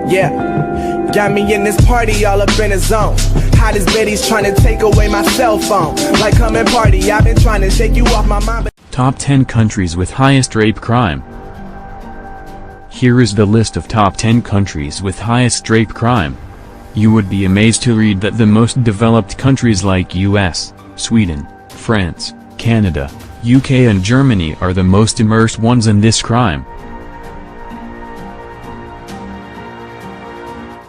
Yeah, got me in this party all up in the zone. Hottest Betty's trying to take away my cell phone. Like, come and party, I've been trying to shake you off my mind. Top 10 countries with highest rape crime. Here is the list of top 10 countries with highest rape crime. You would be amazed to read that the most developed countries like US, Sweden, France, Canada, UK and Germany are the most immersed ones in this crime.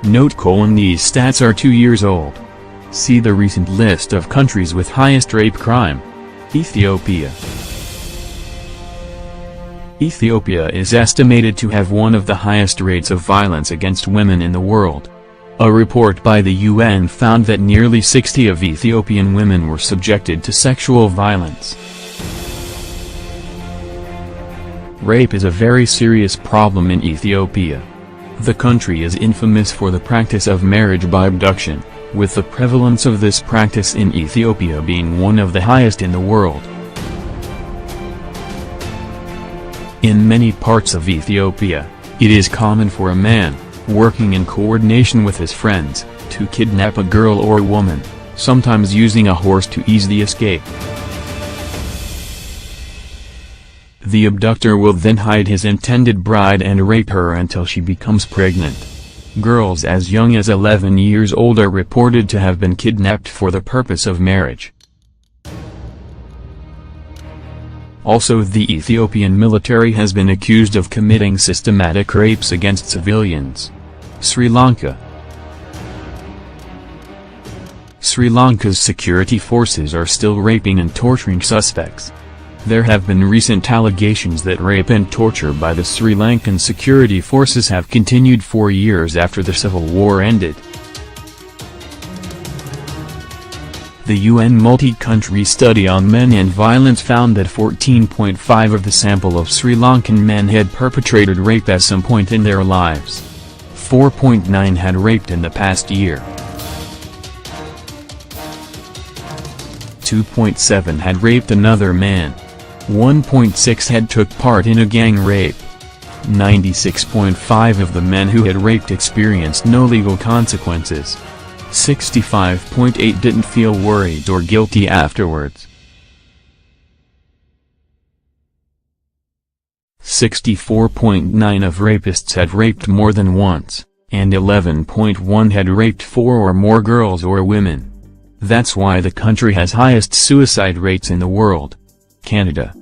Note: these stats are 2 years old. See the recent list of countries with highest rape crime. Ethiopia. Ethiopia is estimated to have one of the highest rates of violence against women in the world. A report by the UN found that nearly 60 of Ethiopian women were subjected to sexual violence. Rape is a very serious problem in Ethiopia. The country is infamous for the practice of marriage by abduction, with the prevalence of this practice in Ethiopia being one of the highest in the world. In many parts of Ethiopia, it is common for a man, working in coordination with his friends, to kidnap a girl or woman, sometimes using a horse to ease the escape. The abductor will then hide his intended bride and rape her until she becomes pregnant. Girls as young as 11 years old are reported to have been kidnapped for the purpose of marriage. Also, the Ethiopian military has been accused of committing systematic rapes against civilians. Sri Lanka. Sri Lanka's security forces are still raping and torturing suspects. There have been recent allegations that rape and torture by the Sri Lankan security forces have continued 4 years after the civil war ended. The UN multi-country study on men and violence found that 14.5% of the sample of Sri Lankan men had perpetrated rape at some point in their lives. 4.9% had raped in the past year. 2.7% had raped another man. 1.6% had took part in a gang rape. 96.5% of the men who had raped experienced no legal consequences. 65.8% didn't feel worried or guilty afterwards. 64.9% of rapists had raped more than once, and 11.1% had raped 4 or more girls or women. That's why the country has highest suicide rates in the world. Canada.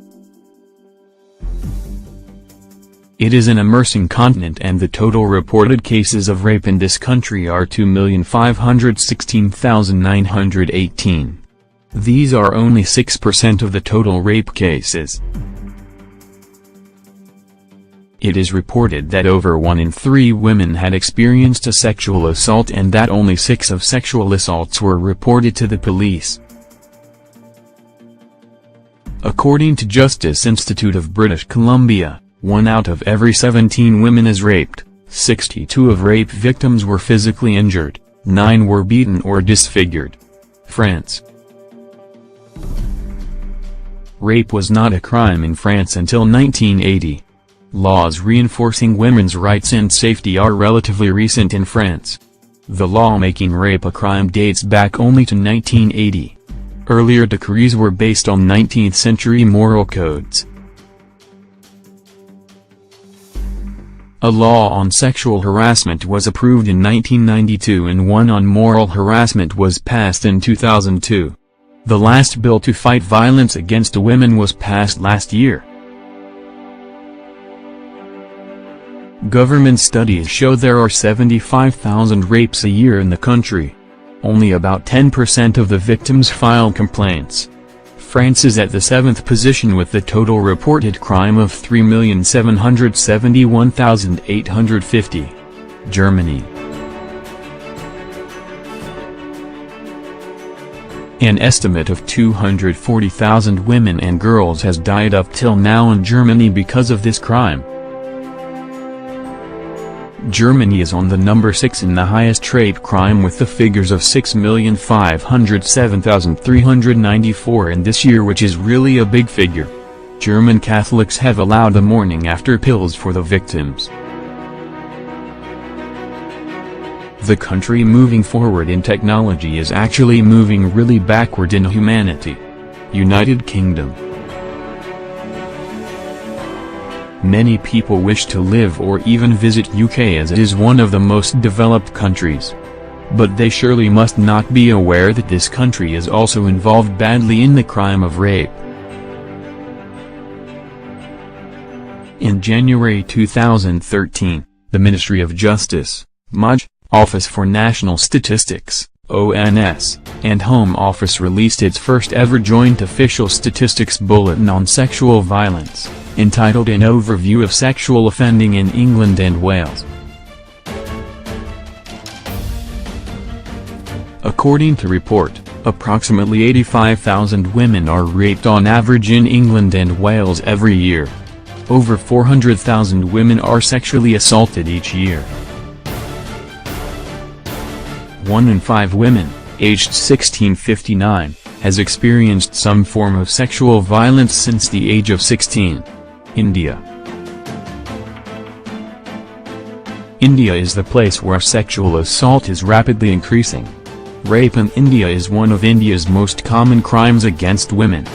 It is an immersing continent, and the total reported cases of rape in this country are 2,516,918. These are only 6% of the total rape cases. It is reported that over 1 in 3 women had experienced a sexual assault, and that only 6 of sexual assaults were reported to the police. According to Justice Institute of British Columbia, 1 out of every 17 women is raped, 62 of rape victims were physically injured, 9 were beaten or disfigured. France. Rape was not a crime in France until 1980. Laws reinforcing women's rights and safety are relatively recent in France. The law making rape a crime dates back only to 1980. Earlier decrees were based on 19th-century moral codes. A law on sexual harassment was approved in 1992 and one on moral harassment was passed in 2002. The last bill to fight violence against women was passed last year. Government studies show there are 75,000 rapes a year in the country. Only about 10% of the victims file complaints. France is at the 7th position with the total reported crime of 3,771,850. Germany. An estimate of 240,000 women and girls has died up till now in Germany because of this crime. Germany is on the number 6 in the highest rape crime with the figures of 6,507,394 in this year, which is really a big figure. German Catholics have allowed the morning after pills for the victims. The country moving forward in technology is actually moving really backward in humanity. United Kingdom. Many people wish to live or even visit UK as it is one of the most developed countries. But they surely must not be aware that this country is also involved badly in the crime of rape. In January 2013, the Ministry of Justice, MoJ, Office for National Statistics, ONS, and Home Office released its first ever joint official statistics bulletin on sexual violence, entitled An Overview of Sexual Offending in England and Wales. According to report, approximately 85,000 women are raped on average in England and Wales every year. Over 400,000 women are sexually assaulted each year. 1 in 5 women, aged 16-59, has experienced some form of sexual violence since the age of 16. India. India is the place where sexual assault is rapidly increasing. Rape in India is one of India's most common crimes against women.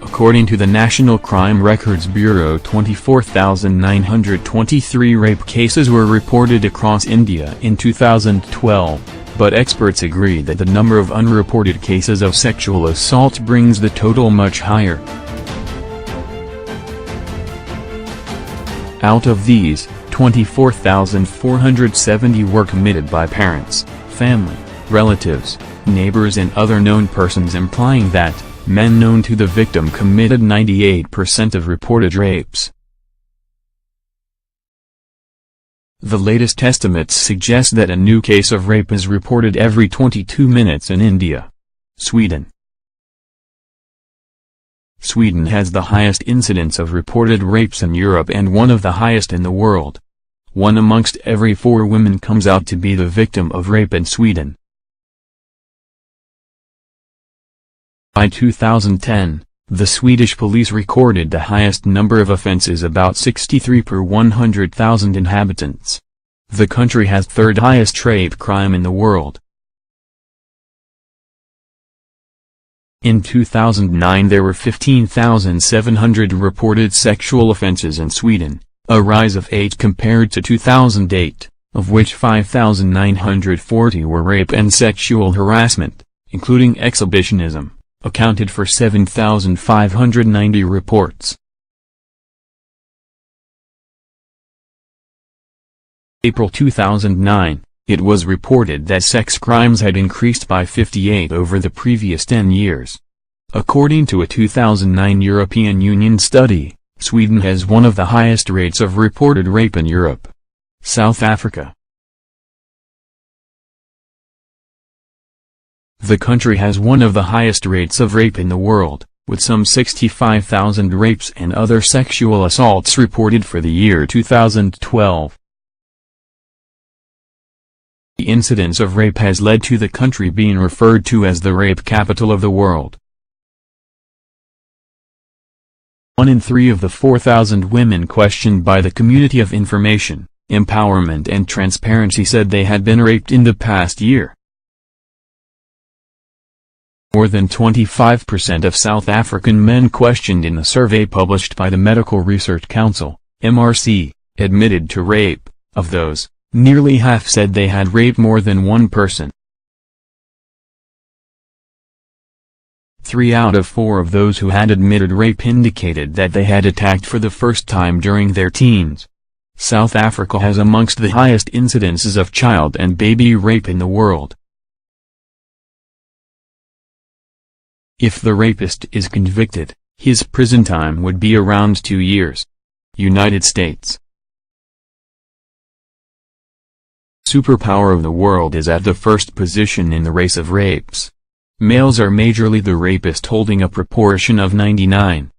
According to the National Crime Records Bureau, 24,923 rape cases were reported across India in 2012, but experts agree that the number of unreported cases of sexual assault brings the total much higher. Out of these, 24,470 were committed by parents, family, relatives, neighbors and other known persons, implying that men known to the victim committed 98% of reported rapes. The latest estimates suggest that a new case of rape is reported every 22 minutes in India. Sweden. Sweden has the highest incidence of reported rapes in Europe and one of the highest in the world. 1 amongst every 4 women comes out to be the victim of rape in Sweden. By 2010, the Swedish police recorded the highest number of offences, about 63 per 100,000 inhabitants. The country has third highest rape crime in the world. In 2009 there were 15,700 reported sexual offences in Sweden, a rise of 8 compared to 2008, of which 5,940 were rape and sexual harassment, including exhibitionism, accounted for 7,590 reports. April 2009, it was reported that sex crimes had increased by 58 over the previous 10 years. According to a 2009 European Union study, Sweden has one of the highest rates of reported rape in Europe. South Africa. The country has one of the highest rates of rape in the world, with some 65,000 rapes and other sexual assaults reported for the year 2012. The incidence of rape has led to the country being referred to as the rape capital of the world. 1 in 3 of the 4,000 women questioned by the Community of Information, Empowerment and Transparency said they had been raped in the past year. More than 25% of South African men questioned in the survey published by the Medical Research Council, MRC, admitted to rape. Of those, nearly half said they had raped more than one person. 3 out of 4 of those who had admitted rape indicated that they had attacked for the first time during their teens. South Africa has amongst the highest incidences of child and baby rape in the world. If the rapist is convicted, his prison time would be around 2 years. United States. Superpower of the world is at the first position in the race of rapes. Males are majorly the rapist, holding a proportion of 99.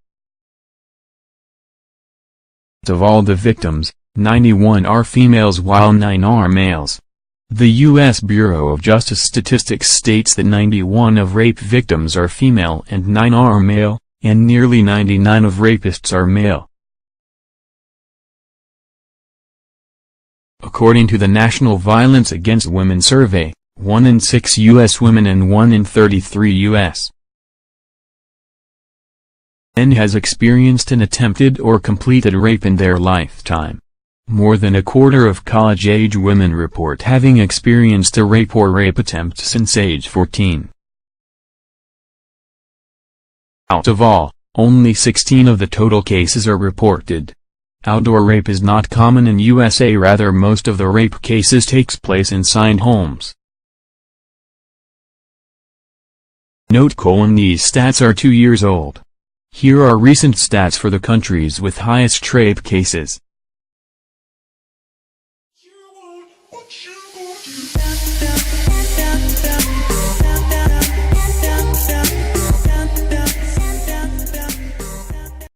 Of all the victims, 91 are females while 9 are males. The U.S. Bureau of Justice Statistics states that 91 of rape victims are female and 9 are male, and nearly 99 of rapists are male. According to the National Violence Against Women Survey, 1 in 6 U.S. women and 1 in 33 U.S. men has experienced an attempted or completed rape in their lifetime. More than a quarter of college-age women report having experienced a rape or rape attempt since age 14. Out of all, only 16 of the total cases are reported. Outdoor rape is not common in USA, rather most of the rape cases takes place inside homes. Note: these stats are 2 years old. Here are recent stats for the countries with highest rape cases.